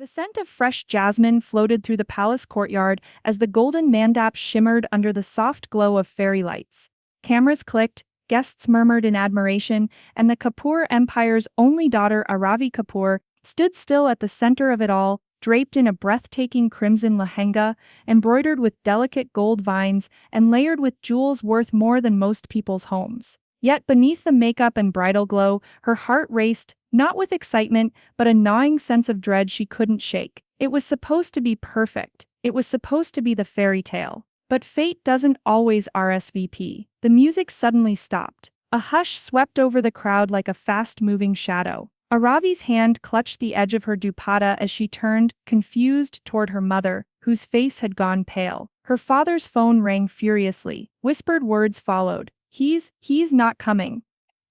The scent of fresh jasmine floated through the palace courtyard as the golden mandap shimmered under the soft glow of fairy lights. Cameras clicked, guests murmured in admiration, and the Kapoor Empire's only daughter Aravi Kapoor stood still at the center of it all, draped in a breathtaking crimson lehenga, embroidered with delicate gold vines and layered with jewels worth more than most people's homes. Yet beneath the makeup and bridal glow, her heart raced, not with excitement, but a gnawing sense of dread she couldn't shake. It was supposed to be perfect. It was supposed to be the fairy tale. But fate doesn't always RSVP. The music suddenly stopped. A hush swept over the crowd like a fast-moving shadow. Aravi's hand clutched the edge of her dupatta as she turned, confused, toward her mother, whose face had gone pale. Her father's phone rang furiously. Whispered words followed. He's not coming.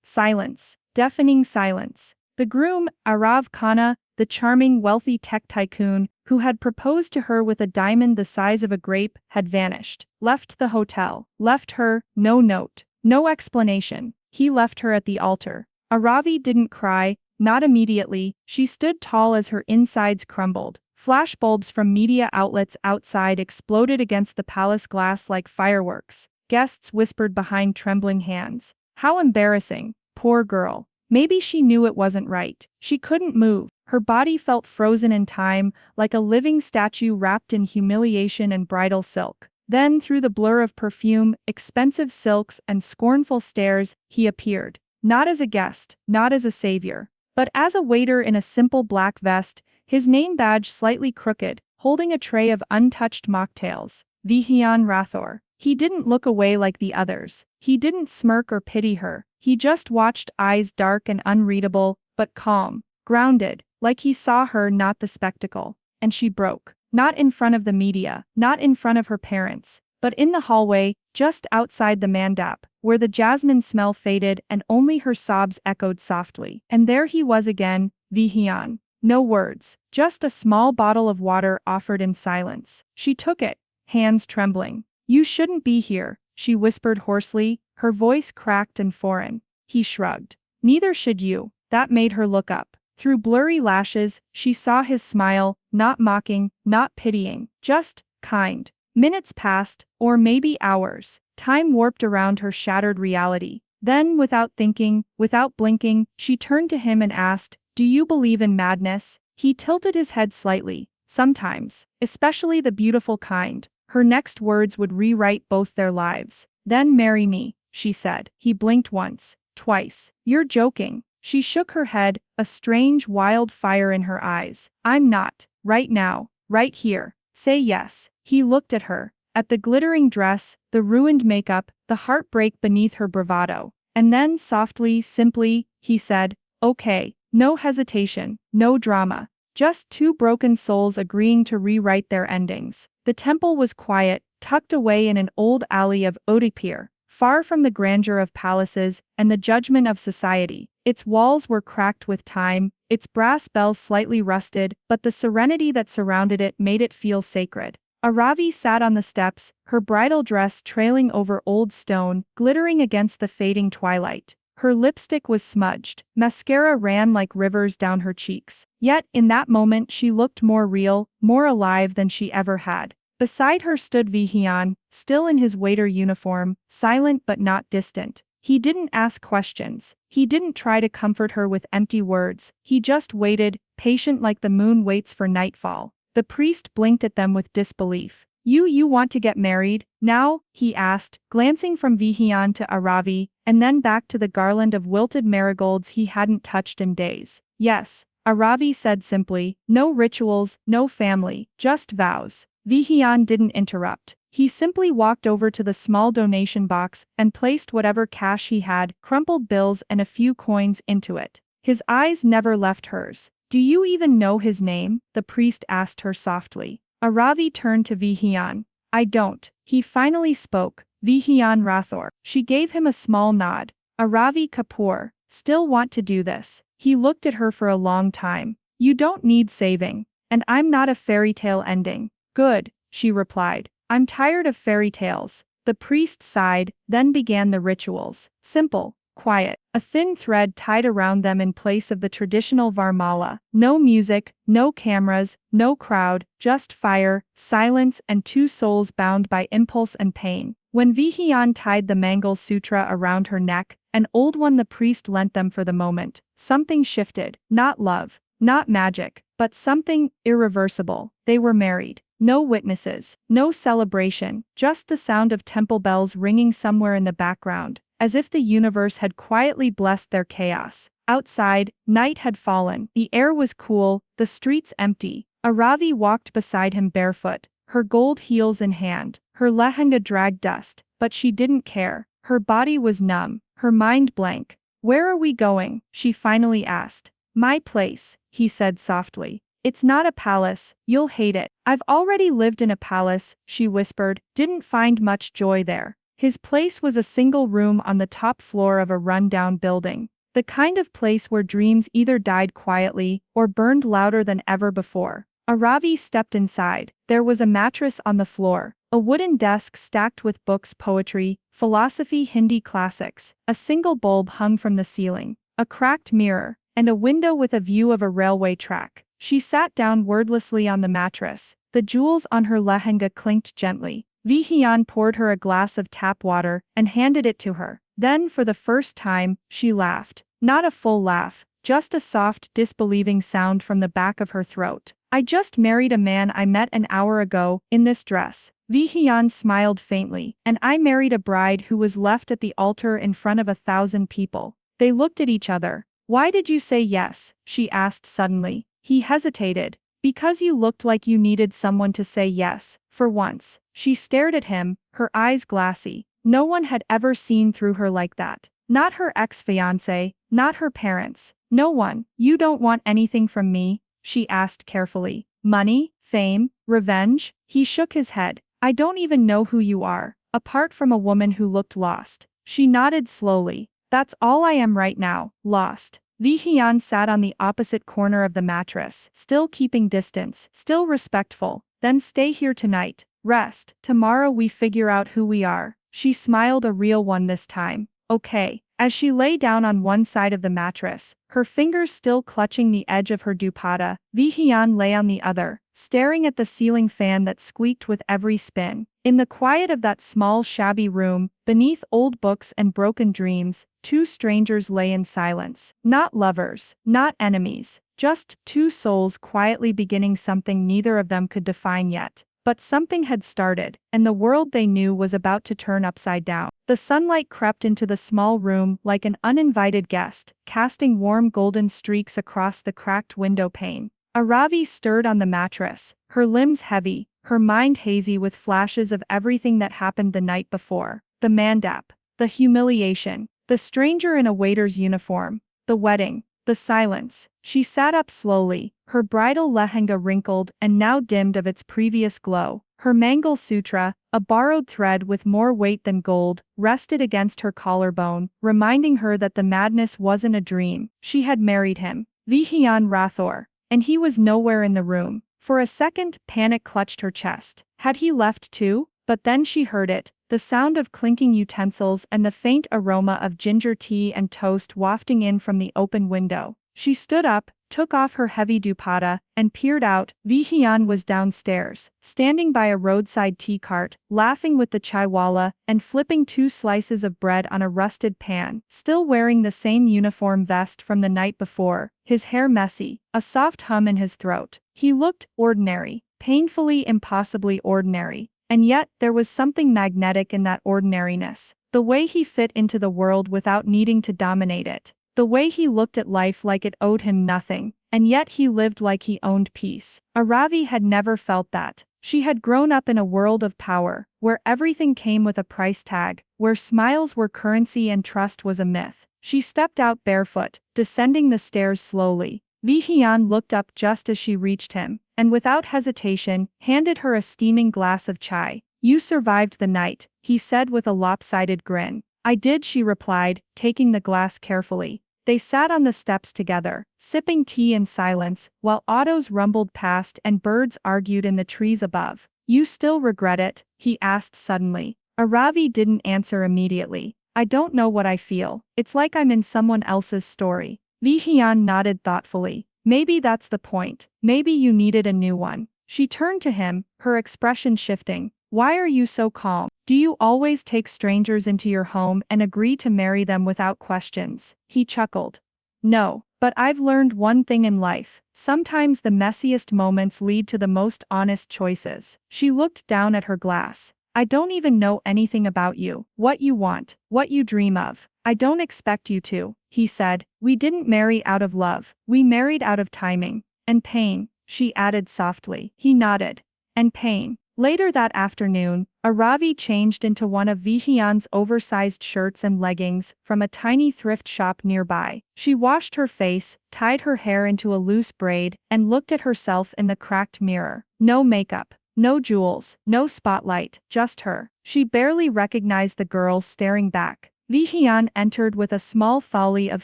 Silence. Deafening silence. The groom, Arav Khanna, the charming wealthy tech tycoon, who had proposed to her with a diamond the size of a grape, had vanished. Left the hotel. Left her, no note. No explanation. He left her at the altar. Aravi didn't cry, not immediately. She stood tall as her insides crumbled. Flashbulbs from media outlets outside exploded against the palace glass like fireworks. Guests whispered behind trembling hands. How embarrassing. Poor girl. Maybe she knew it wasn't right. She couldn't move. Her body felt frozen in time, like a living statue wrapped in humiliation and bridal silk. Then, through the blur of perfume, expensive silks, and scornful stares, he appeared. Not as a guest, not as a savior, but as a waiter in a simple black vest, his name badge slightly crooked, holding a tray of untouched mocktails. Vihian Rathor. He didn't look away like the others. He didn't smirk or pity her. He just watched, eyes dark and unreadable, but calm, grounded, like he saw her, not the spectacle. And she broke. Not in front of the media, not in front of her parents, but in the hallway, just outside the mandap, where the jasmine smell faded and only her sobs echoed softly. And there he was again, Vihian. No words, just a small bottle of water offered in silence. She took it, hands trembling. You shouldn't be here, she whispered hoarsely, her voice cracked and foreign. He shrugged. Neither should you. That made her look up. Through blurry lashes, she saw his smile, not mocking, not pitying, just kind. Minutes passed, or maybe hours. Time warped around her shattered reality. Then, without thinking, without blinking, she turned to him and asked, "Do you believe in madness?" He tilted his head slightly. Sometimes. Especially the beautiful kind. Her next words would rewrite both their lives. Then marry me, she said. He blinked once, twice. You're joking. She shook her head, a strange wild fire in her eyes. I'm not. Right now. Right here. Say yes. He looked at her. At the glittering dress, the ruined makeup, the heartbreak beneath her bravado. And then softly, simply, he said, okay. No hesitation, no drama. Just two broken souls agreeing to rewrite their endings. The temple was quiet, tucked away in an old alley of Odipir, far from the grandeur of palaces and the judgment of society. Its walls were cracked with time, its brass bells slightly rusted, but the serenity that surrounded it made it feel sacred. Aravi sat on the steps, her bridal dress trailing over old stone, glittering against the fading twilight. Her lipstick was smudged, mascara ran like rivers down her cheeks. Yet, in that moment she looked more real, more alive than she ever had. Beside her stood Vihian, still in his waiter uniform, silent but not distant. He didn't ask questions. He didn't try to comfort her with empty words. He just waited, patient like the moon waits for nightfall. The priest blinked at them with disbelief. You want to get married, now? He asked, glancing from Vihian to Aravi, and then back to the garland of wilted marigolds he hadn't touched in days. Yes, Aravi said simply, no rituals, no family, just vows. Vihian didn't interrupt. He simply walked over to the small donation box and placed whatever cash he had, crumpled bills and a few coins, into it. His eyes never left hers. Do you even know his name? The priest asked her softly. Aravi turned to Vihian. I don't. He finally spoke. Vihian Rathor. She gave him a small nod. Aravi Kapoor. Still want to do this. He looked at her for a long time. You don't need saving. And I'm not a fairy tale ending. Good, she replied. I'm tired of fairy tales. The priest sighed, then began the rituals. Simple, quiet, a thin thread tied around them in place of the traditional Varmala. No music, no cameras, no crowd, just fire, silence, and two souls bound by impulse and pain. When Vihyan tied the Mangal Sutra around her neck, an old one the priest lent them for the moment, something shifted, not love, not magic, but something irreversible. They were married. No witnesses, no celebration, just the sound of temple bells ringing somewhere in the background, as if the universe had quietly blessed their chaos. Outside, night had fallen, the air was cool, the streets empty. Aravi walked beside him barefoot, her gold heels in hand. Her lehenga dragged dust, but she didn't care. Her body was numb, her mind blank. "Where are we going?" she finally asked. "My place," he said softly. "It's not a palace, you'll hate it." "I've already lived in a palace," she whispered, didn't find much joy there. His place was a single room on the top floor of a run-down building. The kind of place where dreams either died quietly or burned louder than ever before. Aravi stepped inside. There was a mattress on the floor, a wooden desk stacked with books, poetry, philosophy, Hindi classics, a single bulb hung from the ceiling, a cracked mirror, and a window with a view of a railway track. She sat down wordlessly on the mattress. The jewels on her lehenga clinked gently. Vihyan poured her a glass of tap water and handed it to her. Then, for the first time, she laughed. Not a full laugh, just a soft, disbelieving sound from the back of her throat. "I just married a man I met an hour ago, in this dress." Vihyan smiled faintly. "And I married a bride who was left at the altar in front of 1,000 people." They looked at each other. "Why did you say yes?" she asked suddenly. He hesitated. "Because you looked like you needed someone to say yes, for once." She stared at him, her eyes glassy. No one had ever seen through her like that. Not her ex-fiancé, not her parents. No one. "You don't want anything from me?" she asked carefully. "Money? Fame? Revenge?" He shook his head. "I don't even know who you are, apart from a woman who looked lost." She nodded slowly. "That's all I am right now, lost." Vihyan sat on the opposite corner of the mattress, still keeping distance, still respectful. "Then stay here tonight. Rest. Tomorrow we figure out who we are." She smiled, a real one this time. "Okay." As she lay down on one side of the mattress, her fingers still clutching the edge of her dupatta, Vihyan lay on the other, staring at the ceiling fan that squeaked with every spin. In the quiet of that small shabby room, beneath old books and broken dreams, two strangers lay in silence. Not lovers, not enemies, just two souls quietly beginning something neither of them could define yet. But something had started, and the world they knew was about to turn upside down. The sunlight crept into the small room like an uninvited guest, casting warm golden streaks across the cracked window pane. Aravi stirred on the mattress, her limbs heavy, her mind hazy with flashes of everything that happened the night before. The mandap, the humiliation, the stranger in a waiter's uniform, the wedding, the silence. She sat up slowly, her bridal lehenga wrinkled and now dimmed of its previous glow. Her Mangal Sutra, a borrowed thread with more weight than gold, rested against her collarbone, reminding her that the madness wasn't a dream. She had married him, Vihyan Rathore, and he was nowhere in the room. For a second, panic clutched her chest. Had he left too? But then she heard it, the sound of clinking utensils and the faint aroma of ginger tea and toast wafting in from the open window. She stood up, took off her heavy dupatta, and peered out. Vihyan was downstairs, standing by a roadside tea cart, laughing with the chaiwala, and flipping 2 slices of bread on a rusted pan, still wearing the same uniform vest from the night before, his hair messy, a soft hum in his throat. He looked ordinary, painfully, impossibly ordinary. And yet, there was something magnetic in that ordinariness. The way he fit into the world without needing to dominate it. The way he looked at life like it owed him nothing, and yet he lived like he owned peace. Aravi had never felt that. She had grown up in a world of power, where everything came with a price tag, where smiles were currency and trust was a myth. She stepped out barefoot, descending the stairs slowly. Vihyan looked up just as she reached him, and without hesitation, handed her a steaming glass of chai. "You survived the night," he said with a lopsided grin. "I did," she replied, taking the glass carefully. They sat on the steps together, sipping tea in silence, while autos rumbled past and birds argued in the trees above. "You still regret it?" he asked suddenly. Aravi didn't answer immediately. I don't know what I feel. It's like I'm in someone else's story. Li Hyun nodded thoughtfully. Maybe that's the point. Maybe you needed a new one. She turned to him, her expression shifting. Why are you so calm? Do you always take strangers into your home and agree to marry them without questions? He chuckled. No, but I've learned one thing in life. Sometimes the messiest moments lead to the most honest choices. She looked down at her glass. I don't even know anything about you, what you want, what you dream of. I don't expect you to, he said. We didn't marry out of love. We married out of timing. And pain, she added softly. He nodded. And pain. Later that afternoon, Aravi changed into one of Vihian's oversized shirts and leggings from a tiny thrift shop nearby. She washed her face, tied her hair into a loose braid, and looked at herself in the cracked mirror. No makeup. No jewels, no spotlight, just her. She barely recognized the girl staring back. Li Hyun entered with a small thali of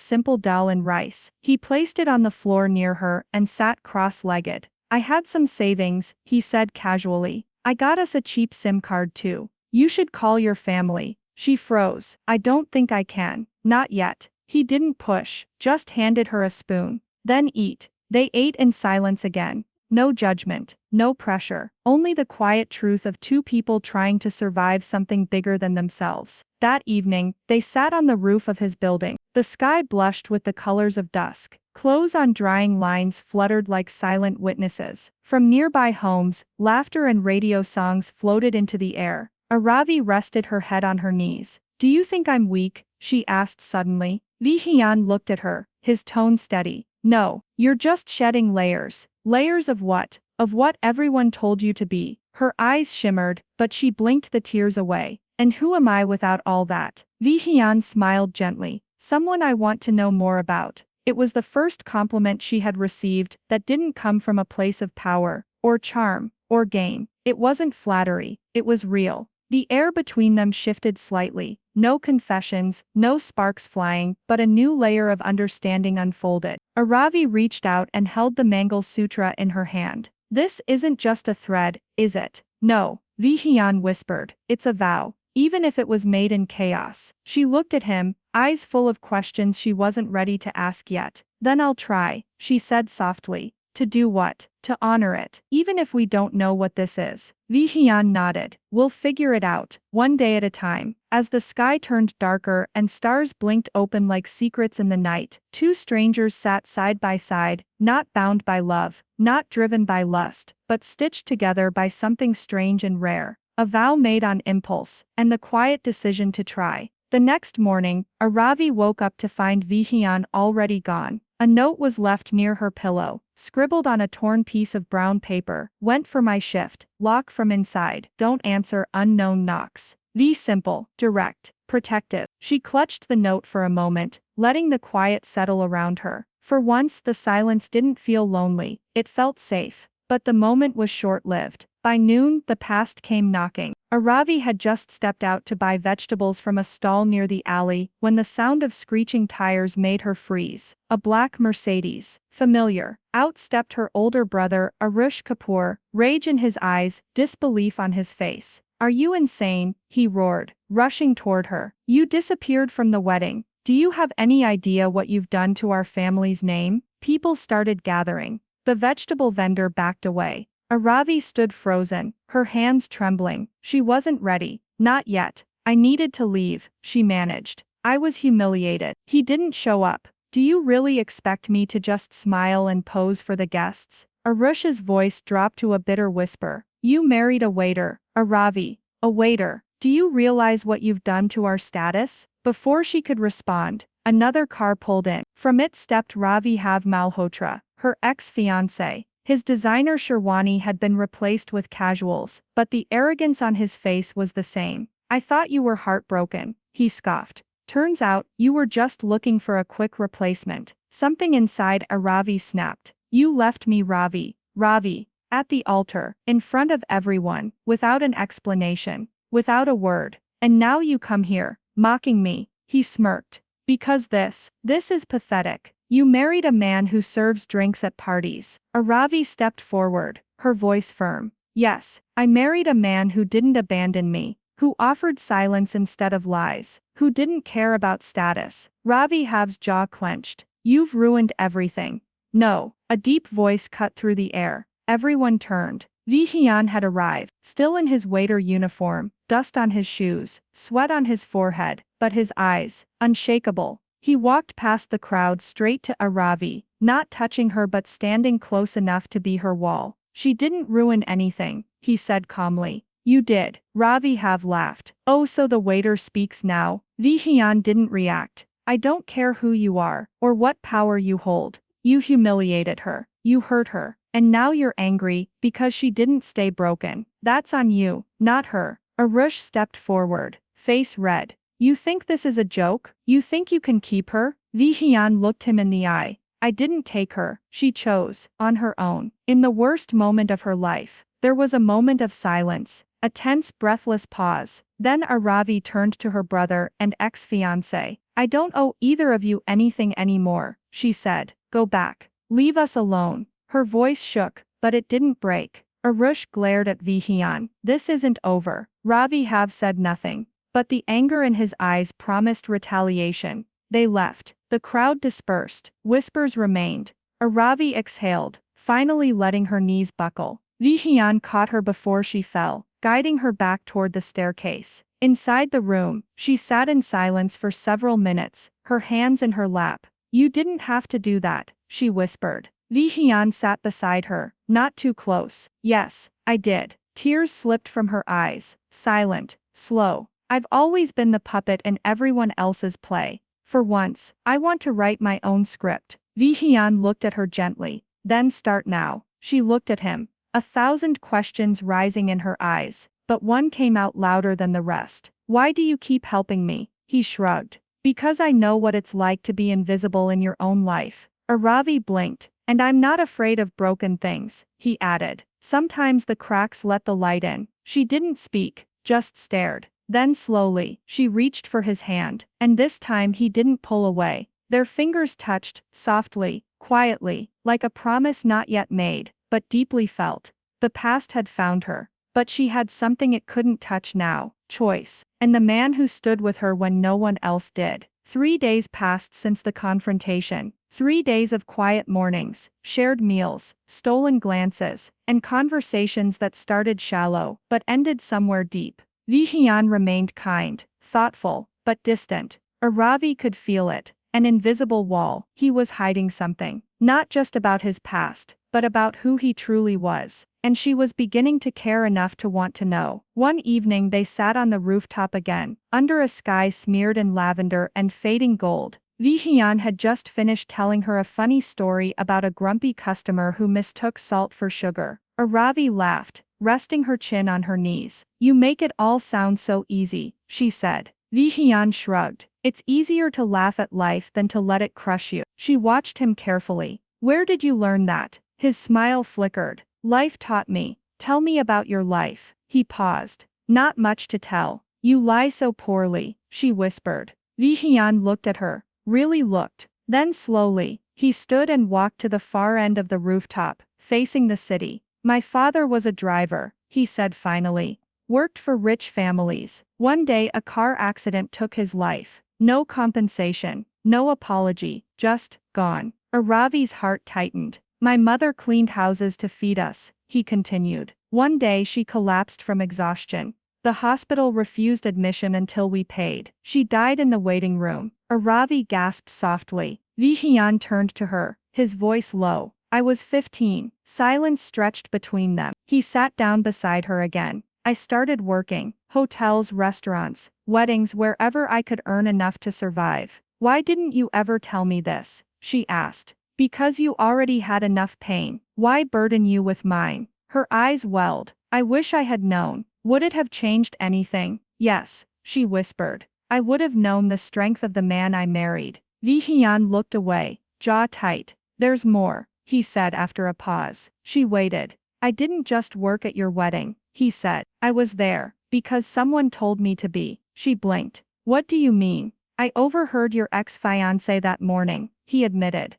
simple dal and rice. He placed it on the floor near her and sat cross-legged. I had some savings, he said casually. I got us a cheap SIM card too. You should call your family. She froze. I don't think I can. Not yet. He didn't push, just handed her a spoon. Then eat. They ate in silence again. No judgment, no pressure, only the quiet truth of two people trying to survive something bigger than themselves. That evening, they sat on the roof of his building. The sky blushed with the colors of dusk. Clothes on drying lines fluttered like silent witnesses. From nearby homes, laughter and radio songs floated into the air. Aravi rested her head on her knees. Do you think I'm weak? She asked suddenly. Li Hyun looked at her, his tone steady. No, you're just shedding layers. Layers of what? Of what everyone told you to be. Her eyes shimmered, but she blinked the tears away. And who am I without all that? Li Hyun smiled gently. Someone I want to know more about. It was the first compliment she had received that didn't come from a place of power, or charm, or gain. It wasn't flattery, it was real. The air between them shifted slightly. No confessions, no sparks flying, but a new layer of understanding unfolded. Aravi reached out and held the Mangal Sutra in her hand. This isn't just a thread, is it? No, Li Hyun whispered. It's a vow. Even if it was made in chaos. She looked at him, eyes full of questions she wasn't ready to ask yet. Then I'll try, she said softly. To do what? To honor it. Even if we don't know what this is. Li Hyun nodded. We'll figure it out, one day at a time. As the sky turned darker and stars blinked open like secrets in the night, two strangers sat side by side, not bound by love, not driven by lust, but stitched together by something strange and rare. A vow made on impulse, and the quiet decision to try. The next morning, Aravi woke up to find Vihian already gone. A note was left near her pillow, scribbled on a torn piece of brown paper. Went for my shift, lock from inside, don't answer unknown knocks. Be simple, direct, protective. She clutched the note for a moment, letting the quiet settle around her. For once the silence didn't feel lonely, it felt safe. But the moment was short-lived. By noon, the past came knocking. Aravi had just stepped out to buy vegetables from a stall near the alley when the sound of screeching tires made her freeze. A black Mercedes. Familiar. Out stepped her older brother, Arush Kapoor, rage in his eyes, disbelief on his face. Are you insane? He roared, rushing toward her. You disappeared from the wedding. Do you have any idea what you've done to our family's name? People started gathering. The vegetable vendor backed away. Aravi stood frozen, her hands trembling. She wasn't ready. Not yet. I needed to leave, she managed. I was humiliated. He didn't show up. Do you really expect me to just smile and pose for the guests? Arush's voice dropped to a bitter whisper. You married a waiter, Aravi. A waiter. Do you realize what you've done to our status? Before she could respond, another car pulled in. From it stepped Ravi Hav Malhotra, her ex-fiancé. His designer sherwani had been replaced with casuals, but the arrogance on his face was the same. I thought you were heartbroken, he scoffed. Turns out, you were just looking for a quick replacement. Something inside Aravi snapped. You left me Ravi. Ravi. At the altar, in front of everyone, without an explanation, without a word. And now you come here, mocking me. He smirked. Because this is pathetic. You married a man who serves drinks at parties. Aravi stepped forward, her voice firm. Yes, I married a man who didn't abandon me. who offered silence instead of lies, who didn't care about status. Ravi Hav's jaw clenched. You've ruined everything. No, a deep voice cut through the air. Everyone turned. Vihian had arrived, still in his waiter uniform, dust on his shoes, sweat on his forehead, but his eyes, unshakable. He walked past the crowd straight to Aravi, not touching her but standing close enough to be her wall. She didn't ruin anything, he said calmly. You did. Ravi Have laughed. Oh, so the waiter speaks now? Vihian didn't react. I don't care who you are, or what power you hold. You humiliated her. You hurt her. And now you're angry, because she didn't stay broken. That's on you, not her. Arush stepped forward, face red. You think this is a joke? You think you can keep her? Vihian looked him in the eye. I didn't take her. She chose, on her own. In the worst moment of her life. There was a moment of silence, a tense, breathless pause. Then Aravi turned to her brother and ex-fiancé. I don't owe either of you anything anymore, she said. Go back. Leave us alone. Her voice shook, but it didn't break. Arush glared at Vihian. This isn't over. Ravi Have said nothing, but the anger in his eyes promised retaliation. They left. The crowd dispersed. Whispers remained. Aravi exhaled, finally letting her knees buckle. Vihian caught her before she fell, guiding her back toward the staircase. Inside the room, she sat in silence for several minutes, her hands in her lap. You didn't have to do that, she whispered. Vihian sat beside her, not too close. Yes, I did. Tears slipped from her eyes, silent, slow. I've always been the puppet in everyone else's play. For once, I want to write my own script. Vihian looked at her gently. Then start now. She looked at him, 1,000 questions rising in her eyes, but one came out louder than the rest. Why do you keep helping me? He shrugged. Because I know what it's like to be invisible in your own life. Aravi blinked. And I'm not afraid of broken things, he added. Sometimes the cracks let the light in. She didn't speak, just stared. Then slowly, she reached for his hand, and this time he didn't pull away. Their fingers touched, softly, quietly, like a promise not yet made, but deeply felt. The past had found her, but she had something it couldn't touch now, choice, and the man who stood with her when no one else did. 3 days passed since the confrontation. 3 days of quiet mornings, shared meals, stolen glances, and conversations that started shallow but ended somewhere deep. Vihian remained kind, thoughtful, but distant. Aravi could feel it, an invisible wall. He was hiding something, not just about his past, but about who he truly was. And she was beginning to care enough to want to know. One evening they sat on the rooftop again, under a sky smeared in lavender and fading gold. Vihian had just finished telling her a funny story about a grumpy customer who mistook salt for sugar. Aravi laughed, resting her chin on her knees. You make it all sound so easy, she said. Vihian shrugged. It's easier to laugh at life than to let it crush you. She watched him carefully. Where did you learn that? His smile flickered. Life taught me. Tell me about your life. He paused. Not much to tell. You lie so poorly, she whispered. Vihian looked at her. Really looked. Then slowly, he stood and walked to the far end of the rooftop, facing the city. My father was a driver, he said finally. Worked for rich families. One day a car accident took his life. No compensation, no apology, just gone. Aravi's heart tightened. My mother cleaned houses to feed us, he continued. One day she collapsed from exhaustion. The hospital refused admission until we paid. She died in the waiting room. Aravi gasped softly. Vihian turned to her, his voice low. I was 15. Silence stretched between them. He sat down beside her again. I started working. Hotels, restaurants, weddings, wherever I could earn enough to survive. Why didn't you ever tell me this? She asked. Because you already had enough pain. Why burden you with mine? Her eyes welled. I wish I had known. Would it have changed anything? Yes, she whispered. I would have known the strength of the man I married. Vihian looked away, jaw tight. There's more, he said after a pause. She waited. I didn't just work at your wedding, he said. I was there, because someone told me to be. She blinked. What do you mean? I overheard your ex-fiancé that morning, he admitted.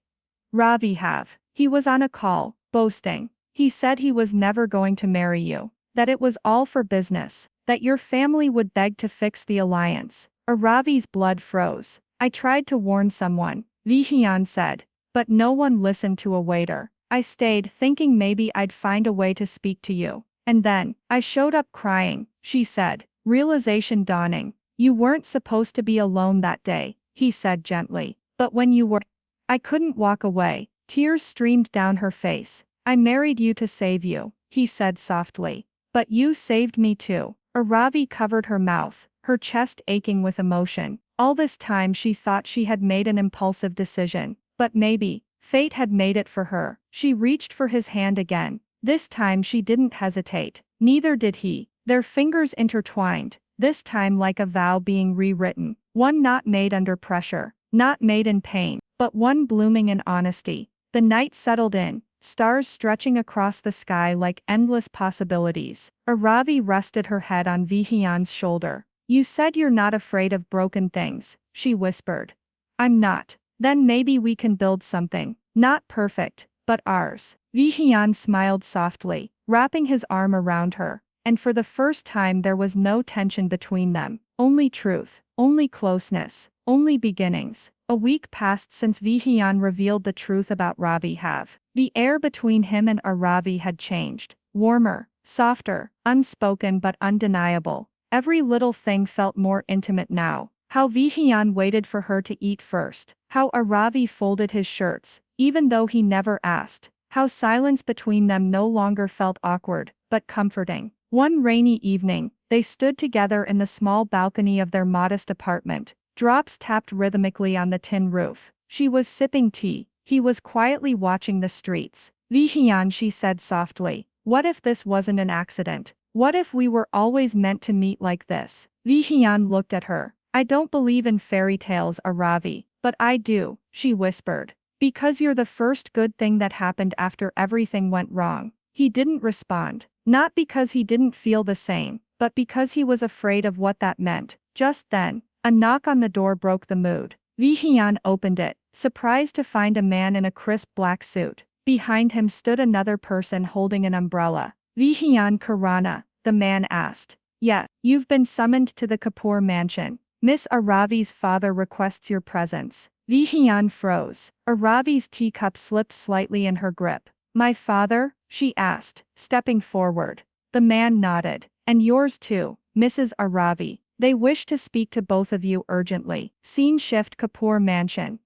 Ravi Have. He was on a call, boasting. He said he was never going to marry you. That it was all for business. that your family would beg to fix the alliance. Aravi's blood froze. I tried to warn someone, Vihian said. But no one listened to a waiter. I stayed thinking maybe I'd find a way to speak to you. And then, I showed up crying, she said, realization dawning. You weren't supposed to be alone that day, he said gently. But when you were, I couldn't walk away. Tears streamed down her face. I married you to save you, he said softly. But you saved me too. Aravi covered her mouth, her chest aching with emotion. All this time she thought she had made an impulsive decision. But maybe, fate had made it for her. She reached for his hand again. This time she didn't hesitate. Neither did he. Their fingers intertwined, this time like a vow being rewritten. One not made under pressure, not made in pain, but one blooming in honesty. The night settled in, stars stretching across the sky like endless possibilities. Aravi rested her head on Vihian's shoulder. You said you're not afraid of broken things, she whispered. I'm not. Then maybe we can build something. Not perfect, but ours. Vihian smiled softly, wrapping his arm around her. And for the first time there was no tension between them. Only truth, only closeness, only beginnings. A week passed since Vihian revealed the truth about Ravi Have. The air between him and Aravi had changed. Warmer, softer, unspoken but undeniable. Every little thing felt more intimate now. How Vihian waited for her to eat first. How Aravi folded his shirts, even though he never asked. How silence between them no longer felt awkward, but comforting. One rainy evening, they stood together in the small balcony of their modest apartment. Drops tapped rhythmically on the tin roof. She was sipping tea. He was quietly watching the streets. Vihian, she said softly. What if this wasn't an accident? What if we were always meant to meet like this? Vihian looked at her. I don't believe in fairy tales, Aravi, but I do, she whispered. Because you're the first good thing that happened after everything went wrong. He didn't respond. Not because he didn't feel the same, but because he was afraid of what that meant. Just then, a knock on the door broke the mood. Vihian opened it, surprised to find a man in a crisp black suit. Behind him stood another person holding an umbrella. Vihian Karana, the man asked. Yes, you've been summoned to the Kapoor mansion. Miss Aravi's father requests your presence. Vihian froze. Aravi's teacup slipped slightly in her grip. My father? She asked, stepping forward. The man nodded. And yours too, Mrs. Aravi. They wish to speak to both of you urgently. Scene shift Kapoor mansion.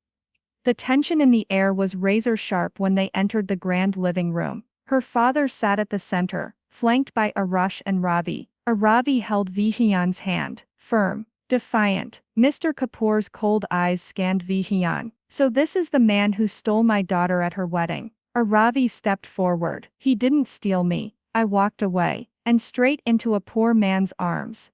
The tension in the air was razor sharp when they entered the grand living room. Her father sat at the center, flanked by Arush and Ravi. Aravi held Vihian's hand, firm, defiant. Mr. Kapoor's cold eyes scanned Vihian. So this is the man who stole my daughter at her wedding. Aravi stepped forward. He didn't steal me. I walked away, and straight into a poor man's arms.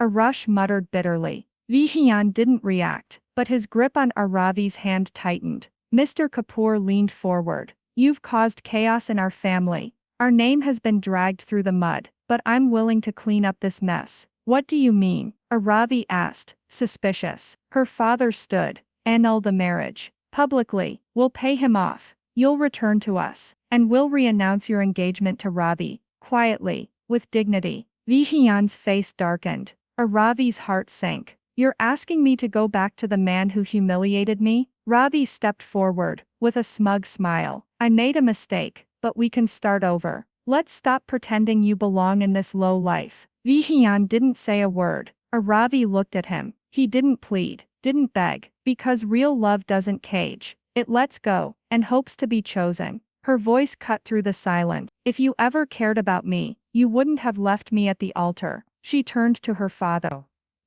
Arush muttered bitterly. Vihian didn't react, but his grip on Aravi's hand tightened. Mr. Kapoor leaned forward. You've caused chaos in our family. Our name has been dragged through the mud, but I'm willing to clean up this mess. What do you mean? Aravi asked, suspicious. Her father stood. Annul the marriage. Publicly. We'll pay him off. You'll return to us. And we'll re-announce your engagement to Ravi. Quietly. With dignity. Vihian's face darkened. Aravi's heart sank. You're asking me to go back to the man who humiliated me? Ravi stepped forward, with a smug smile. I made a mistake, but we can start over. Let's stop pretending you belong in this low life. Vihian didn't say a word. Aravi looked at him. He didn't plead, didn't beg, because real love doesn't cage. It lets go, and hopes to be chosen. Her voice cut through the silence. If you ever cared about me, you wouldn't have left me at the altar. She turned to her father.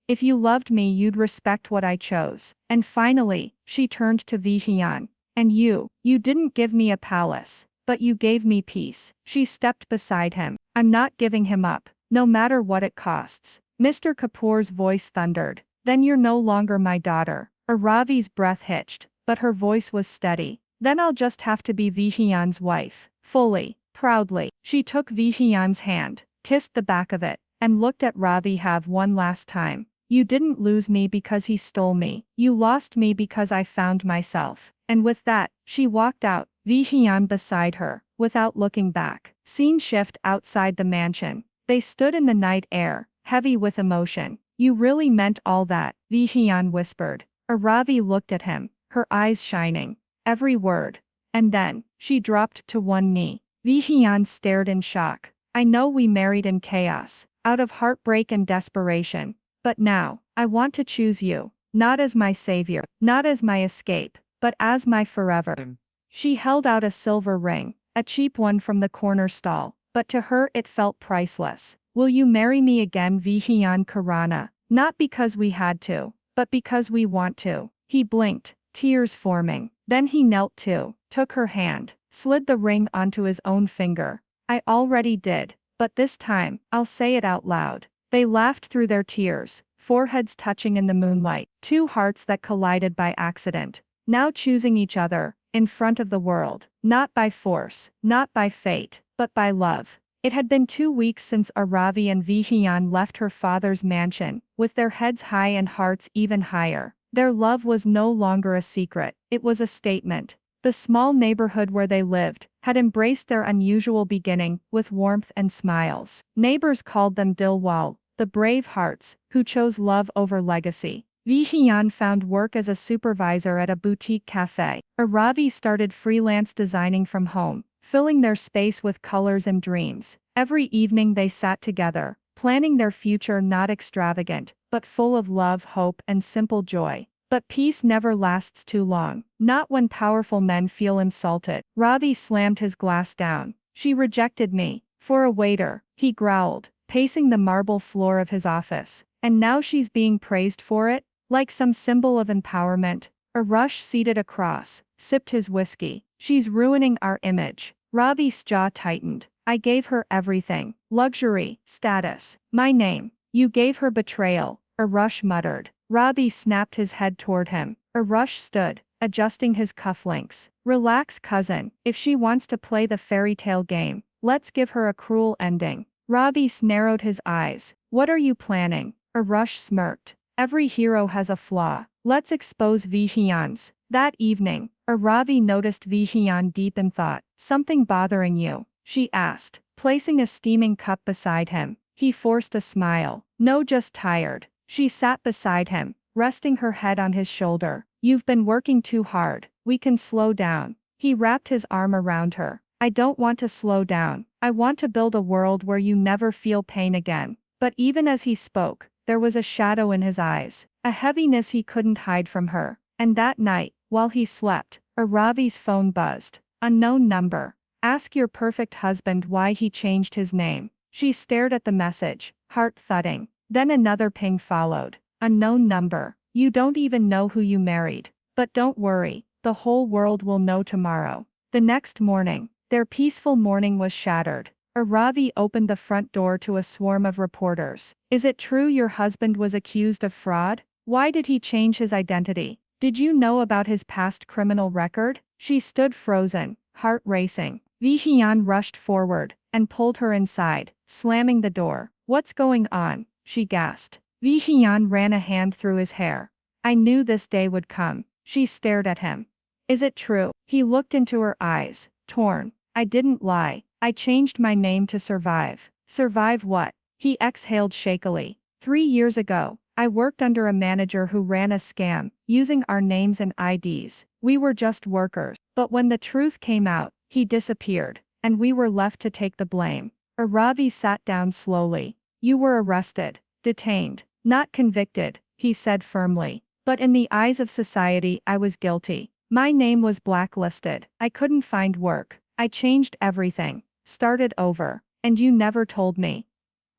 If you loved me, you'd respect what I chose. And finally, she turned to Vihian. And you didn't give me a palace, but you gave me peace. She stepped beside him. I'm not giving him up, no matter what it costs. Mr. Kapoor's voice thundered. Then you're no longer my daughter. Aravi's breath hitched, but her voice was steady. Then I'll just have to be Vihian's wife. Fully, proudly. She took Vihian's hand, kissed the back of it, and looked at Ravi Have one last time. You didn't lose me because he stole me. You lost me because I found myself. And with that, she walked out, Vihian beside her, without looking back. Scene shift outside the mansion. They stood in the night air, heavy with emotion. You really meant all that, Vihian whispered. Aravi looked at him, her eyes shining. Every word. And then, she dropped to one knee. Vihian stared in shock. I know we married in chaos, out of heartbreak and desperation. But now, I want to choose you, not as my savior, not as my escape, but as my forever. She held out a silver ring, a cheap one from the corner stall, but to her it felt priceless. Will you marry me again, Vihian Karana? Not because we had to, but because we want to. He blinked, tears forming. Then he knelt too, took her hand, slid the ring onto his own finger. I already did, but this time, I'll say it out loud. They laughed through their tears, foreheads touching in the moonlight, two hearts that collided by accident, now choosing each other, in front of the world, not by force, not by fate, but by love. It had been 2 weeks since Aravi and Vihian left her father's mansion, with their heads high and hearts even higher. Their love was no longer a secret, it was a statement. The small neighborhood where they lived had embraced their unusual beginning with warmth and smiles. Neighbors called them Dilwal, the brave hearts, who chose love over legacy. Vihian found work as a supervisor at a boutique cafe. Aravi started freelance designing from home, filling their space with colors and dreams. Every evening they sat together, planning their future, not extravagant, but full of love, hope, and simple joy. But peace never lasts too long, not when powerful men feel insulted. Ravi slammed his glass down. She rejected me. For a waiter, he growled, pacing the marble floor of his office. And now she's being praised for it, like some symbol of empowerment. Arush, seated across, sipped his whiskey. She's ruining our image. Ravi's jaw tightened. I gave her everything. Luxury, status, my name. You gave her betrayal, Arush muttered. Ravi snapped his head toward him. Arush stood, adjusting his cufflinks. Relax, cousin. If she wants to play the fairy tale game, let's give her a cruel ending. Ravi narrowed his eyes. What are you planning? Arush smirked. Every hero has a flaw. Let's expose Vihian's. That evening, Aravi noticed Vihian deep in thought. Something bothering you? She asked, placing a steaming cup beside him. He forced a smile. No, just tired. She sat beside him, resting her head on his shoulder. You've been working too hard. We can slow down. He wrapped his arm around her. I don't want to slow down. I want to build a world where you never feel pain again. But even as he spoke, there was a shadow in his eyes, a heaviness he couldn't hide from her. And that night, while he slept, Aravi's phone buzzed. Unknown number. Ask your perfect husband why he changed his name. She stared at the message, heart thudding. Then another ping followed. Unknown number. You don't even know who you married. But don't worry, the whole world will know tomorrow. The next morning, their peaceful morning was shattered. Aravi opened the front door to a swarm of reporters. Is it true your husband was accused of fraud? Why did he change his identity? Did you know about his past criminal record? She stood frozen, heart racing. Vihian rushed forward and pulled her inside, slamming the door. What's going on? She gasped. Vihian ran a hand through his hair. I knew this day would come. She stared at him. Is it true? He looked into her eyes, torn. I didn't lie. I changed my name to survive. Survive what? He exhaled shakily. 3 years ago, I worked under a manager who ran a scam, using our names and IDs. We were just workers. But when the truth came out, he disappeared, and we were left to take the blame. Aravi sat down slowly. You were arrested, detained, not convicted, he said firmly. But in the eyes of society, I was guilty. My name was blacklisted. I couldn't find work. I changed everything, started over, and you never told me.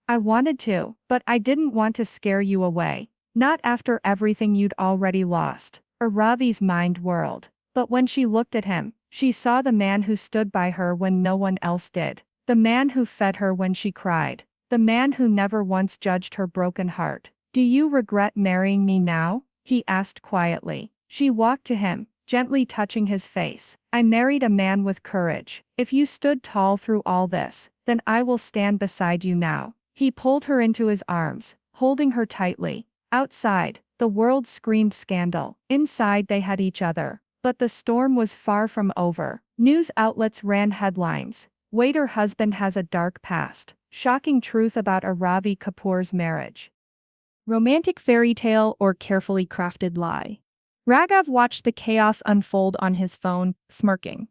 I wanted to, but I didn't want to scare you away. Not after everything you'd already lost. Aravi's mind whirled. But when she looked at him, she saw the man who stood by her when no one else did. The man who fed her when she cried. The man who never once judged her broken heart. Do you regret marrying me now? He asked quietly. She walked to him, gently touching his face. I married a man with courage. If you stood tall through all this, then I will stand beside you now. He pulled her into his arms, holding her tightly. Outside, the world screamed scandal. Inside they had each other. But the storm was far from over. News outlets ran headlines. Waiter husband has a dark past. Shocking truth about Ravi Kapoor's marriage. Romantic fairy tale or carefully crafted lie? Raghav watched the chaos unfold on his phone, smirking.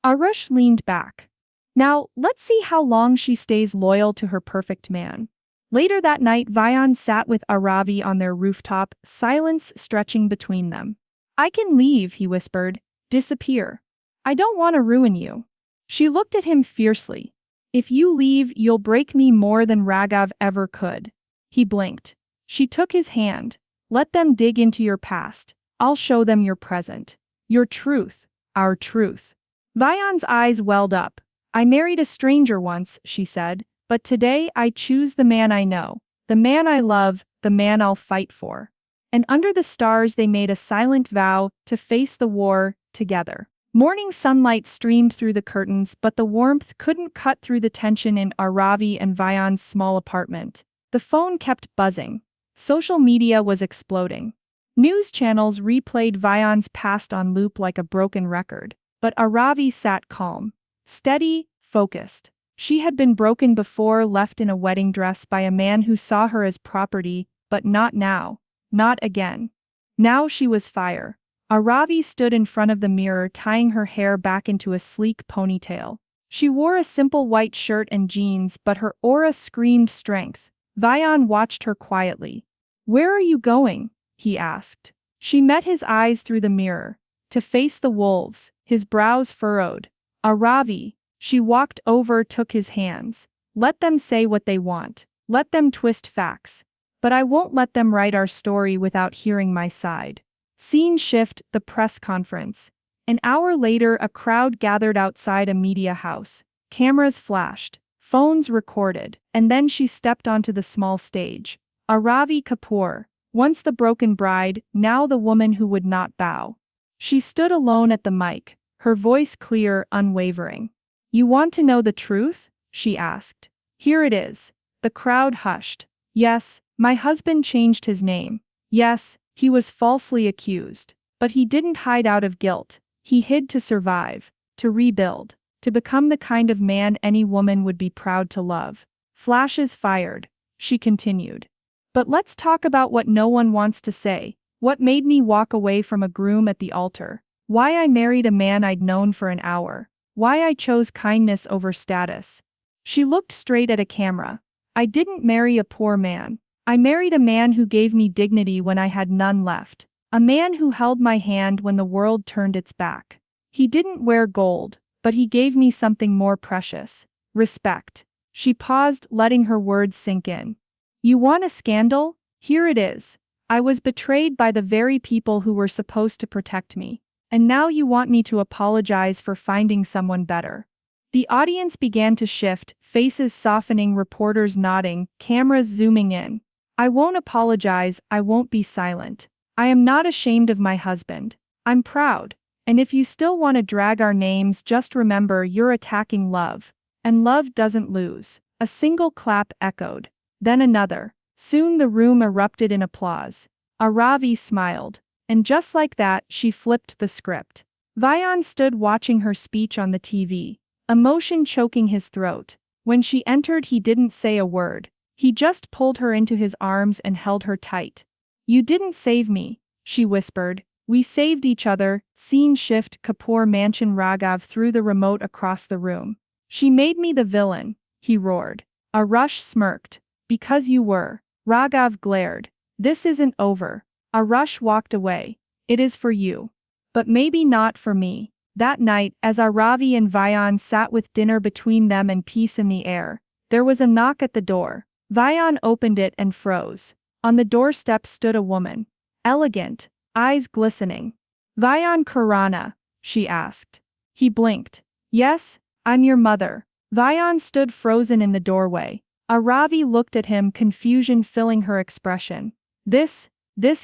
Arush leaned back. Now, let's see how long she stays loyal to her perfect man. Later that night, Vayan sat with Ravi on their rooftop, silence stretching between them. I can leave, he whispered. Disappear. I don't want to ruin you. She looked at him fiercely. If you leave, you'll break me more than Raghav ever could. He blinked. She took his hand. Let them dig into your past. I'll show them your present. Your truth. Our truth. Vayan's eyes welled up. I married a stranger once, she said, but today I choose the man I know, the man I love, the man I'll fight for. And under the stars they made a silent vow to face the war together. Morning sunlight streamed through the curtains, but the warmth couldn't cut through the tension in Ravi and Vayan's small apartment. The phone kept buzzing. Social media was exploding. News channels replayed Vayan's past on loop like a broken record, but Ravi sat calm, steady, focused. She had been broken before, left in a wedding dress by a man who saw her as property, but not now, not again. Now she was fire. Ravi stood in front of the mirror, tying her hair back into a sleek ponytail. She wore a simple white shirt and jeans, but her aura screamed strength. Vayan watched her quietly. Where are you going? He asked. She met his eyes through the mirror. To face the wolves, his brows furrowed. Ravi. She walked over, took his hands. Let them say what they want. Let them twist facts. But I won't let them write our story without hearing my side. Scene shift, the press conference. An hour later, a crowd gathered outside a media house. Cameras flashed. Phones recorded. And then she stepped onto the small stage. Ravi Kapoor. Once the broken bride, now the woman who would not bow. She stood alone at the mic, her voice clear, unwavering. You want to know the truth? She asked. Here it is. The crowd hushed. Yes, my husband changed his name. Yes, he was falsely accused. But he didn't hide out of guilt. He hid to survive, to rebuild, to become the kind of man any woman would be proud to love. Flashes fired. She continued. But let's talk about what no one wants to say. What made me walk away from a groom at the altar. Why I married a man I'd known for an hour. Why I chose kindness over status. She looked straight at a camera. I didn't marry a poor man. I married a man who gave me dignity when I had none left. A man who held my hand when the world turned its back. He didn't wear gold, but he gave me something more precious. Respect. She paused, letting her words sink in. You want a scandal? Here it is. I was betrayed by the very people who were supposed to protect me. And now you want me to apologize for finding someone better. The audience began to shift, faces softening, reporters nodding, cameras zooming in. I won't apologize, I won't be silent. I am not ashamed of my husband. I'm proud. And if you still want to drag our names, just remember you're attacking love. And love doesn't lose. A single clap echoed. Then another. Soon the room erupted in applause. Ravi smiled. And just like that, she flipped the script. Vayan stood watching her speech on the TV, emotion choking his throat. When she entered, he didn't say a word. He just pulled her into his arms and held her tight. You didn't save me, she whispered. We saved each other. Scene shift, Kapoor mansion. Raghav threw the remote across the room. She made me the villain, he roared. Arush smirked. Because you were. Raghav glared. This isn't over. Arush walked away. It is for you. But maybe not for me. That night, as Ravi and Vayan sat with dinner between them and peace in the air, there was a knock at the door. Vayan opened it and froze. On the doorstep stood a woman. Elegant, eyes glistening. Vayan Khurana, she asked. He blinked. Yes, I'm your mother. Vayan stood frozen in the doorway. Ravi looked at him, confusion filling her expression. This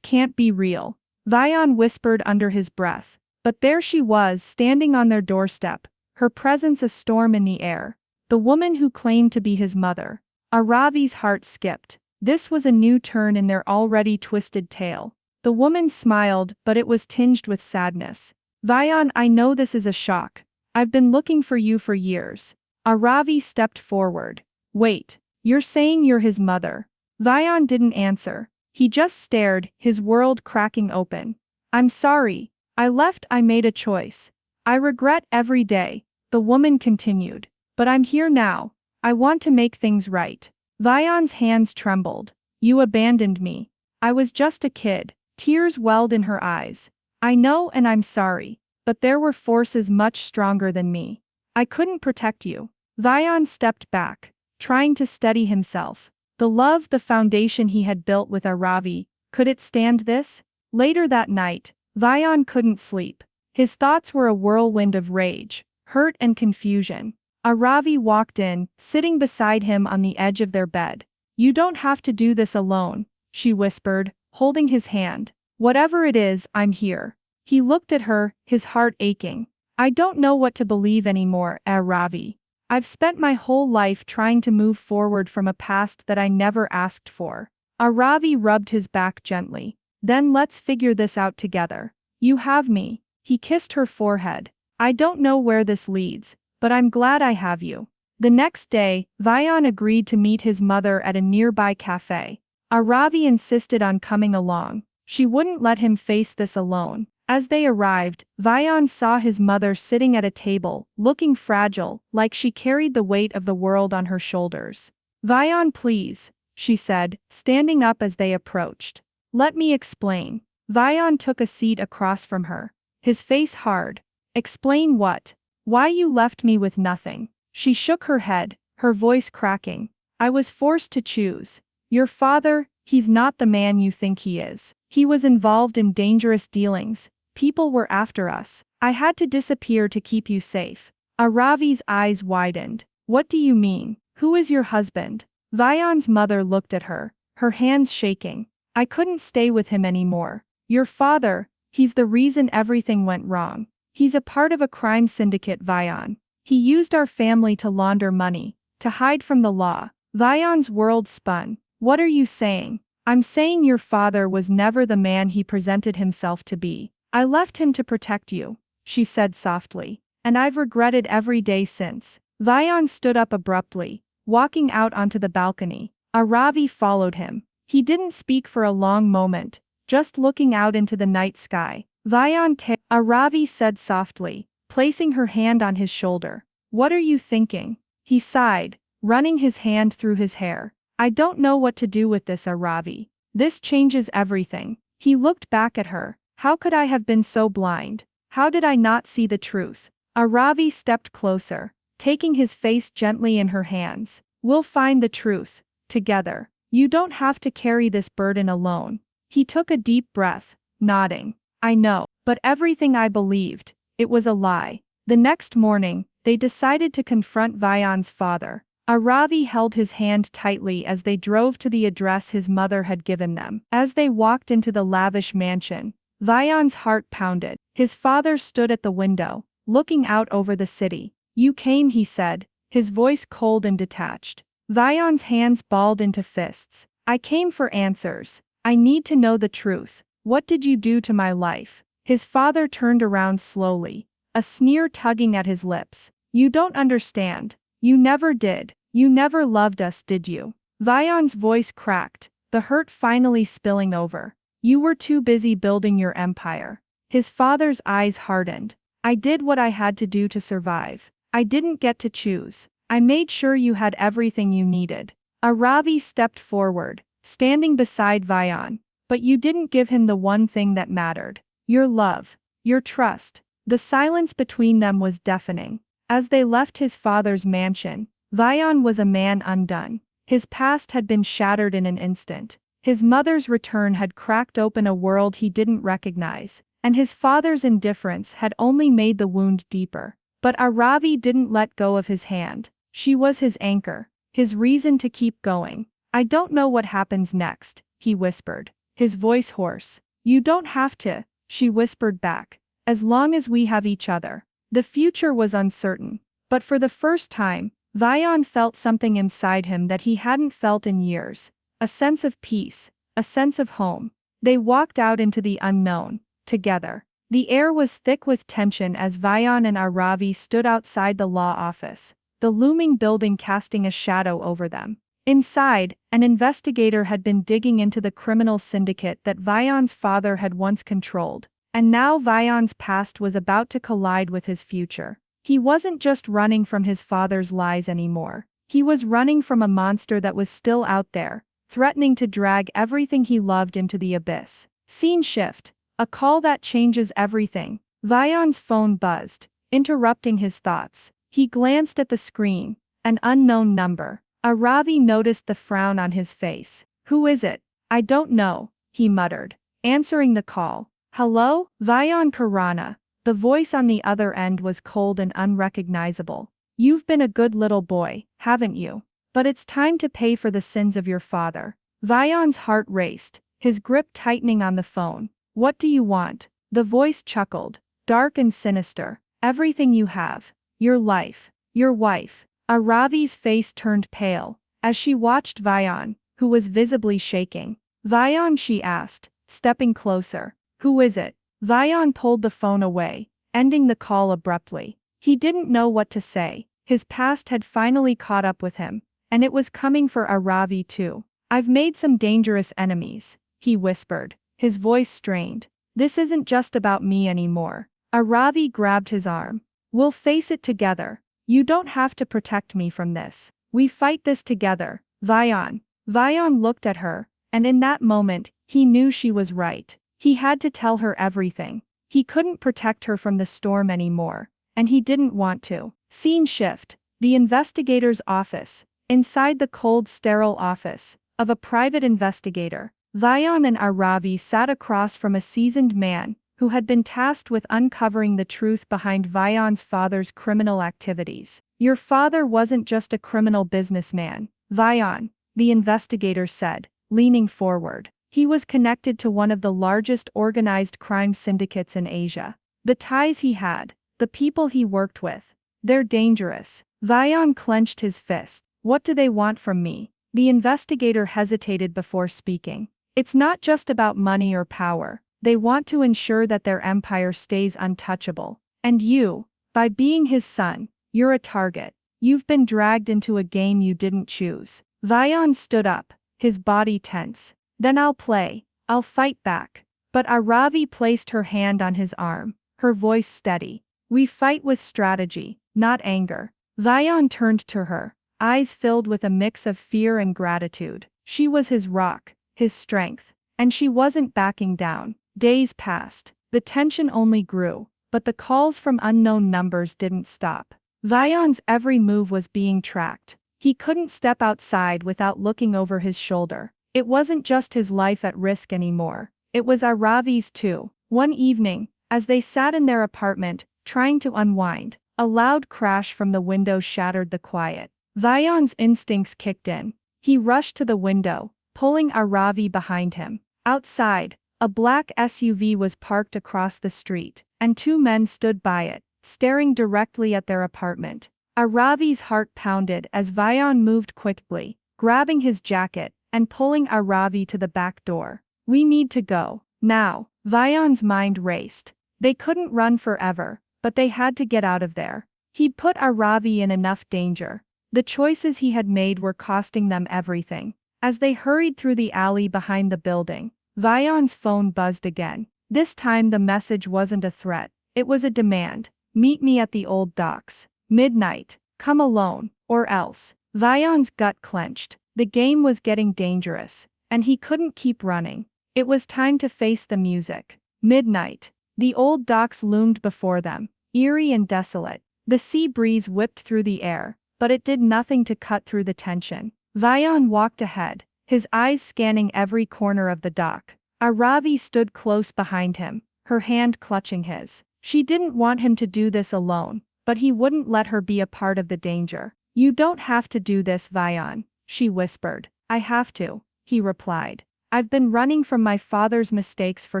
can't be real. Vayan whispered under his breath. But there she was, standing on their doorstep, her presence a storm in the air. The woman who claimed to be his mother. Ravi's heart skipped. This was a new turn in their already twisted tale. The woman smiled, but it was tinged with sadness. Vayan, I know this is a shock. I've been looking for you for years. Ravi stepped forward. Wait. You're saying you're his mother. Vion didn't answer. He just stared, his world cracking open. I'm sorry. I made a choice. I regret every day, the woman continued. But I'm here now. I want to make things right. Vion's hands trembled. You abandoned me. I was just a kid. Tears welled in her eyes. I know and I'm sorry. But there were forces much stronger than me. I couldn't protect you. Vion stepped back, trying to steady himself. The love, the foundation he had built with Aravi, could it stand this? Later that night, Vion couldn't sleep. His thoughts were a whirlwind of rage, hurt and confusion. Aravi walked in, sitting beside him on the edge of their bed. You don't have to do this alone, she whispered, holding his hand. Whatever it is, I'm here. He looked at her, his heart aching. I don't know what to believe anymore, Aravi. I've spent my whole life trying to move forward from a past that I never asked for. Aravi rubbed his back gently. Then let's figure this out together. You have me. He kissed her forehead. I don't know where this leads, but I'm glad I have you. The next day, Vion agreed to meet his mother at a nearby cafe. Aravi insisted on coming along. She wouldn't let him face this alone. As they arrived, Vion saw his mother sitting at a table, looking fragile, like she carried the weight of the world on her shoulders. Vion, please, she said, standing up as they approached. Let me explain. Vion took a seat across from her, his face hard. Explain what? Why you left me with nothing? She shook her head, her voice cracking. I was forced to choose. Your father, he's not the man you think he is. He was involved in dangerous dealings. People were after us. I had to disappear to keep you safe. Aravi's eyes widened. What do you mean? Who is your husband? Vion's mother looked at her, her hands shaking. I couldn't stay with him anymore. Your father, he's the reason everything went wrong. He's a part of a crime syndicate, Vion. He used our family to launder money, to hide from the law. Vion's world spun. What are you saying? I'm saying your father was never the man he presented himself to be. I left him to protect you, she said softly. And I've regretted every day since. Vion stood up abruptly, walking out onto the balcony. Aravi followed him. He didn't speak for a long moment, just looking out into the night sky. Aravi said softly, placing her hand on his shoulder. What are you thinking? He sighed, running his hand through his hair. I don't know what to do with this, Aravi. This changes everything. He looked back at her. How could I have been so blind? How did I not see the truth? Aravi stepped closer, taking his face gently in her hands. We'll find the truth, together. You don't have to carry this burden alone. He took a deep breath, nodding. I know, but everything I believed, it was a lie. The next morning, they decided to confront Vion's father. Aravi held his hand tightly as they drove to the address his mother had given them. As they walked into the lavish mansion, Vion's heart pounded. His father stood at the window, looking out over the city. You came, he said, his voice cold and detached. Vion's hands balled into fists. I came for answers. I need to know the truth. What did you do to my life? His father turned around slowly, a sneer tugging at his lips. You don't understand. You never did. You never loved us, did you? Vion's voice cracked, the hurt finally spilling over. You were too busy building your empire. His father's eyes hardened. I did what I had to do to survive. I didn't get to choose. I made sure you had everything you needed. Aravi stepped forward, standing beside Vion. But you didn't give him the one thing that mattered. Your love. Your trust. The silence between them was deafening. As they left his father's mansion, Vion was a man undone. His past had been shattered in an instant. His mother's return had cracked open a world he didn't recognize, and his father's indifference had only made the wound deeper. But Aravi didn't let go of his hand. She was his anchor, his reason to keep going. I don't know what happens next, he whispered, his voice hoarse. You don't have to, she whispered back, as long as we have each other. The future was uncertain, but for the first time, Vion felt something inside him that he hadn't felt in years. A sense of peace, a sense of home. They walked out into the unknown, together. The air was thick with tension as Vion and Aravi stood outside the law office, the looming building casting a shadow over them. Inside, an investigator had been digging into the criminal syndicate that Vion's father had once controlled, and now Vion's past was about to collide with his future. He wasn't just running from his father's lies anymore. He was running from a monster that was still out there, threatening to drag everything he loved into the abyss. Scene shift. A call that changes everything. Vion's phone buzzed, interrupting his thoughts. He glanced at the screen. An unknown number. Aravi noticed the frown on his face. "Who is it?" "I don't know," he muttered, answering the call. "Hello? Vion Karana." The voice on the other end was cold and unrecognizable. "You've been a good little boy, haven't you? But it's time to pay for the sins of your father." Vion's heart raced, his grip tightening on the phone. "What do you want?" The voice chuckled, dark and sinister. "Everything you have. Your life. Your wife." Aravi's face turned pale, as she watched Vion, who was visibly shaking. "Vion," she asked, stepping closer. "Who is it?" Vion pulled the phone away, ending the call abruptly. He didn't know what to say. His past had finally caught up with him, and it was coming for Aravi too. "I've made some dangerous enemies," he whispered, his voice strained. "This isn't just about me anymore." Aravi grabbed his arm. "We'll face it together. You don't have to protect me from this. We fight this together, Vion." Vion looked at her, and in that moment, he knew she was right. He had to tell her everything. He couldn't protect her from the storm anymore, and he didn't want to. Scene shift. The investigator's office. Inside the cold, sterile office of a private investigator, Vion and Aravi sat across from a seasoned man who had been tasked with uncovering the truth behind Vion's father's criminal activities. "Your father wasn't just a criminal businessman, Vion," the investigator said, leaning forward. "He was connected to one of the largest organized crime syndicates in Asia. The ties he had, the people he worked with, they're dangerous." Vion clenched his fist. "What do they want from me?" The investigator hesitated before speaking. "It's not just about money or power. They want to ensure that their empire stays untouchable. And you, by being his son, you're a target. You've been dragged into a game you didn't choose." Vion stood up, his body tense. "Then I'll play. I'll fight back." But Aravi placed her hand on his arm, her voice steady. "We fight with strategy, not anger." Vion turned to her, eyes filled with a mix of fear and gratitude. She was his rock, his strength, and she wasn't backing down. Days passed. The tension only grew, but the calls from unknown numbers didn't stop. Vion's every move was being tracked. He couldn't step outside without looking over his shoulder. It wasn't just his life at risk anymore. It was Aravi's too. One evening, as they sat in their apartment, trying to unwind, a loud crash from the window shattered the quiet. Vion's instincts kicked in. He rushed to the window, pulling Aravi behind him. Outside, a black SUV was parked across the street, and two men stood by it, staring directly at their apartment. Aravi's heart pounded as Vion moved quickly, grabbing his jacket and pulling Aravi to the back door. "We need to go. Now." Vion's mind raced. They couldn't run forever, but they had to get out of there. He'd put Aravi in enough danger. The choices he had made were costing them everything. As they hurried through the alley behind the building, Vion's phone buzzed again. This time the message wasn't a threat, it was a demand. "Meet me at the old docks. Midnight. Come alone, or else." Vion's gut clenched. The game was getting dangerous, and he couldn't keep running. It was time to face the music. Midnight. The old docks loomed before them, eerie and desolate. The sea breeze whipped through the air, but it did nothing to cut through the tension. Vion walked ahead, his eyes scanning every corner of the dock. Aravi stood close behind him, her hand clutching his. She didn't want him to do this alone, but he wouldn't let her be a part of the danger. "You don't have to do this, Vion," she whispered. "I have to," he replied. "I've been running from my father's mistakes for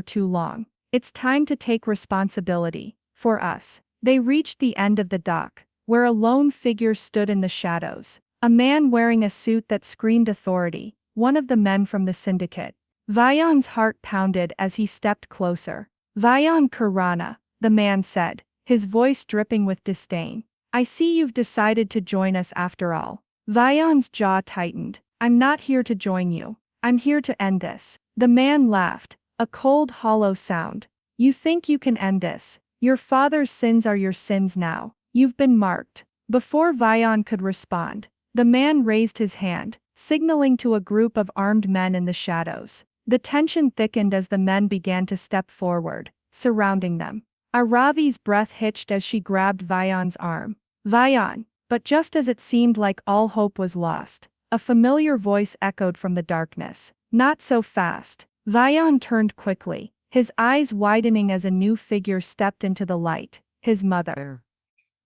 too long. It's time to take responsibility, for us." They reached the end of the dock, where a lone figure stood in the shadows. A man wearing a suit that screamed authority, one of the men from the syndicate. Vion's heart pounded as he stepped closer. "Vion Karana," the man said, his voice dripping with disdain. "I see you've decided to join us after all." Vion's jaw tightened. I'm not here to join you. I'm here to end this. The man laughed, a cold, hollow sound. You think you can end this? Your father's sins are your sins now. You've been marked. Before Vion could respond, the man raised his hand, signaling to a group of armed men in the shadows. The tension thickened as the men began to step forward, surrounding them. Aravi's breath hitched as she grabbed Vion's arm. Vion! But just as it seemed like all hope was lost, a familiar voice echoed from the darkness. Not so fast. Vion turned quickly, his eyes widening as a new figure stepped into the light. His mother.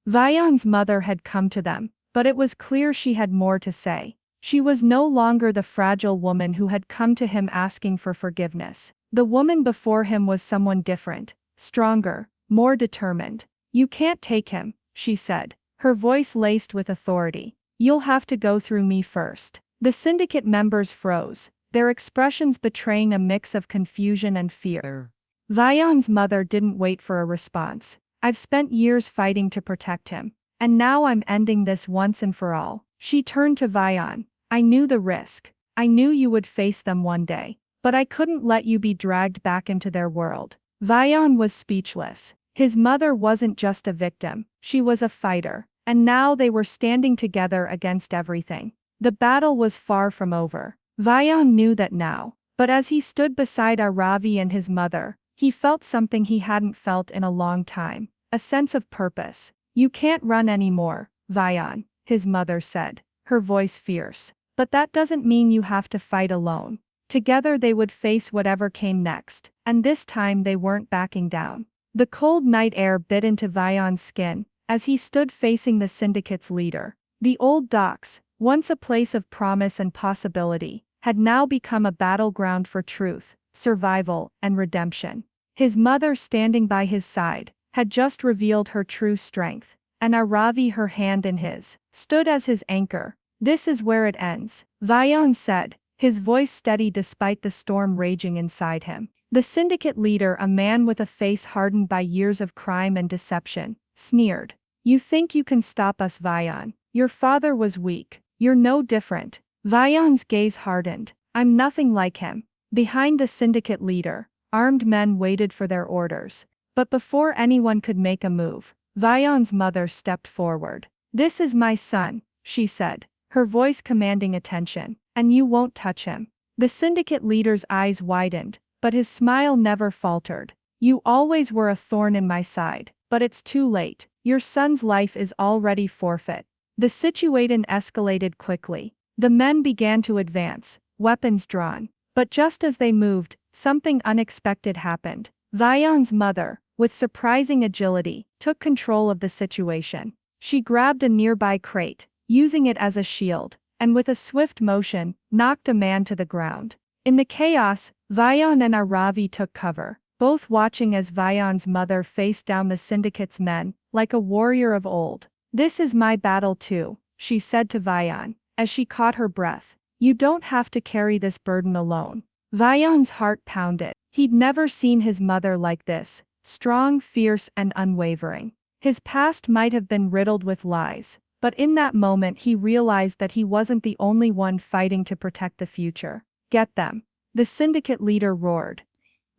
Vion's mother had come to them, but it was clear she had more to say. She was no longer the fragile woman who had come to him asking for forgiveness. The woman before him was someone different, stronger, more determined. You can't take him, she said, her voice laced with authority. You'll have to go through me first. The syndicate members froze, their expressions betraying a mix of confusion and fear. Vion's mother didn't wait for a response. I've spent years fighting to protect him, and now I'm ending this once and for all. She turned to Vion. I knew the risk. I knew you would face them one day, but I couldn't let you be dragged back into their world. Vion was speechless. His mother wasn't just a victim, she was a fighter, and now they were standing together against everything. The battle was far from over. Vion knew that now, but as he stood beside Aravi and his mother, he felt something he hadn't felt in a long time, a sense of purpose. You can't run anymore, Vion, his mother said, her voice fierce. But that doesn't mean you have to fight alone. Together they would face whatever came next, and this time they weren't backing down. The cold night air bit into Vion's skin as he stood facing the syndicate's leader. The old docks, once a place of promise and possibility, had now become a battleground for truth, survival, and redemption. His mother, standing by his side, had just revealed her true strength, and Aravi, her hand in his, stood as his anchor. This is where it ends, Vion said, his voice steady despite the storm raging inside him. The syndicate leader, a man with a face hardened by years of crime and deception, sneered. You think you can stop us, Vion? Your father was weak. You're no different. Vion's gaze hardened. I'm nothing like him. Behind the syndicate leader, armed men waited for their orders. But before anyone could make a move, Vion's mother stepped forward. This is my son, she said, her voice commanding attention, and you won't touch him. The syndicate leader's eyes widened, but his smile never faltered. You always were a thorn in my side, but it's too late. Your son's life is already forfeit. The situation escalated quickly. The men began to advance, weapons drawn. But just as they moved, something unexpected happened. Vion's mother, with surprising agility, took control of the situation. She grabbed a nearby crate, using it as a shield, and with a swift motion, knocked a man to the ground. In the chaos, Vion and Aravi took cover, both watching as Vion's mother faced down the syndicate's men, like a warrior of old. This is my battle too, she said to Vion, as she caught her breath. You don't have to carry this burden alone. Vion's heart pounded. He'd never seen his mother like this, strong, fierce, and unwavering. His past might have been riddled with lies, but in that moment he realized that he wasn't the only one fighting to protect the future. Get them. The syndicate leader roared.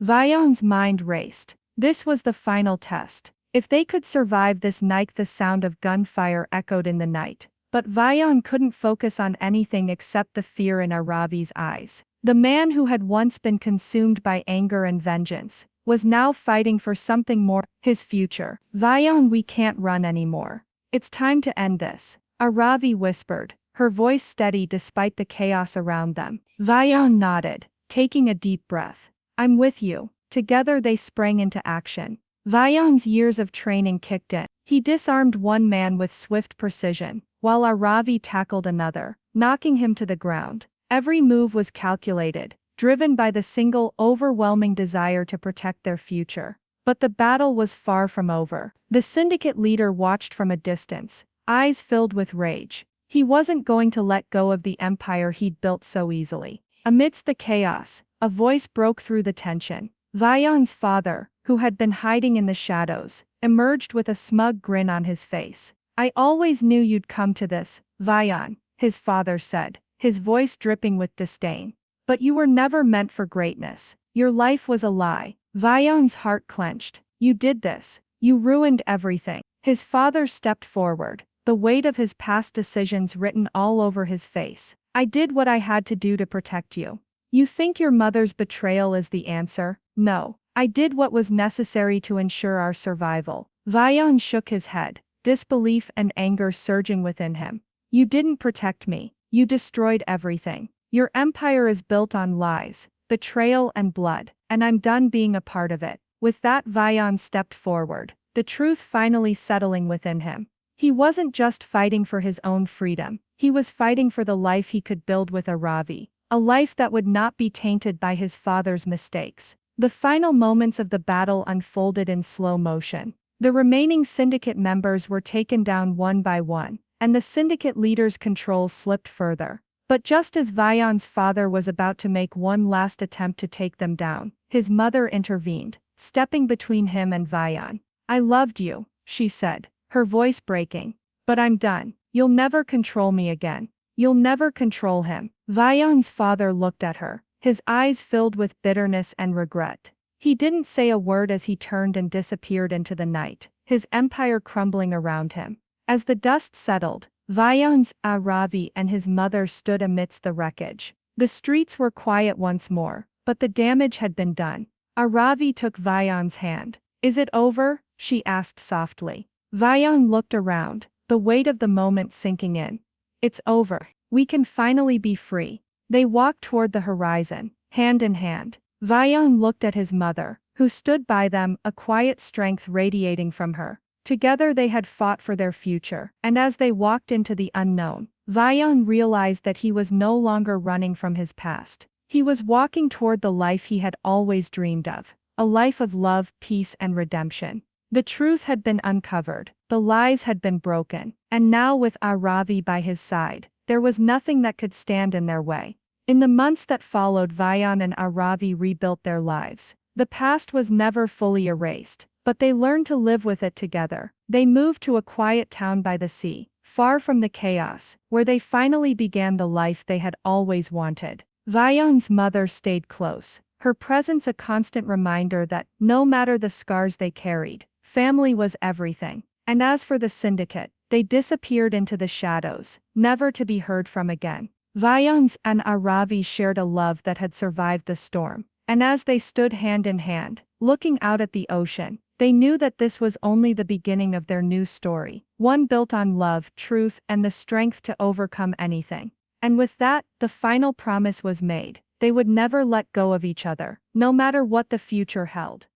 Vion's mind raced. This was the final test. If they could survive this night, the sound of gunfire echoed in the night. But Vion couldn't focus on anything except the fear in Aravi's eyes. The man who had once been consumed by anger and vengeance was now fighting for something more, his future. Vion, we can't run anymore. It's time to end this, Aravi whispered, her voice steady despite the chaos around them. Vion nodded, taking a deep breath. I'm with you. Together they sprang into action. Vion's years of training kicked in. He disarmed one man with swift precision, while Aravi tackled another, knocking him to the ground. Every move was calculated, driven by the single, overwhelming desire to protect their future. But the battle was far from over. The syndicate leader watched from a distance, eyes filled with rage. He wasn't going to let go of the empire he'd built so easily. Amidst the chaos, a voice broke through the tension. Vion's father, who had been hiding in the shadows, emerged with a smug grin on his face. I always knew you'd come to this, Vion, his father said, his voice dripping with disdain. But you were never meant for greatness. Your life was a lie. Vion's heart clenched. You did this. You ruined everything. His father stepped forward, the weight of his past decisions written all over his face. I did what I had to do to protect you. You think your mother's betrayal is the answer? No. I did what was necessary to ensure our survival. Vion shook his head, disbelief and anger surging within him. You didn't protect me. You destroyed everything. Your empire is built on lies, betrayal and blood, and I'm done being a part of it. With that, Vion stepped forward, the truth finally settling within him. He wasn't just fighting for his own freedom, he was fighting for the life he could build with Aravi, a life that would not be tainted by his father's mistakes. The final moments of the battle unfolded in slow motion. The remaining syndicate members were taken down one by one, and the syndicate leader's control slipped further. But just as Vion's father was about to make one last attempt to take them down, his mother intervened, stepping between him and Vion. I loved you, she said, her voice breaking. But I'm done. You'll never control me again. You'll never control him. Vion's father looked at her, his eyes filled with bitterness and regret. He didn't say a word as he turned and disappeared into the night, his empire crumbling around him. As the dust settled, Vion's Aravi and his mother stood amidst the wreckage. The streets were quiet once more, but the damage had been done. Aravi took Vion's hand. Is it over? She asked softly. Vion looked around, the weight of the moment sinking in. It's over. We can finally be free. They walked toward the horizon, hand in hand. Vion looked at his mother, who stood by them, a quiet strength radiating from her. Together they had fought for their future, and as they walked into the unknown, Vion realized that he was no longer running from his past. He was walking toward the life he had always dreamed of, a life of love, peace, and redemption. The truth had been uncovered, the lies had been broken, and now with Aravi by his side, there was nothing that could stand in their way. In the months that followed, Vion and Aravi rebuilt their lives. The past was never fully erased, but they learned to live with it together. They moved to a quiet town by the sea, far from the chaos, where they finally began the life they had always wanted. Vion's mother stayed close, her presence a constant reminder that, no matter the scars they carried, family was everything. And as for the syndicate, they disappeared into the shadows, never to be heard from again. Vion's and Aravi shared a love that had survived the storm, and as they stood hand in hand, looking out at the ocean, they knew that this was only the beginning of their new story, one built on love, truth, and the strength to overcome anything. And with that, the final promise was made. They would never let go of each other, no matter what the future held.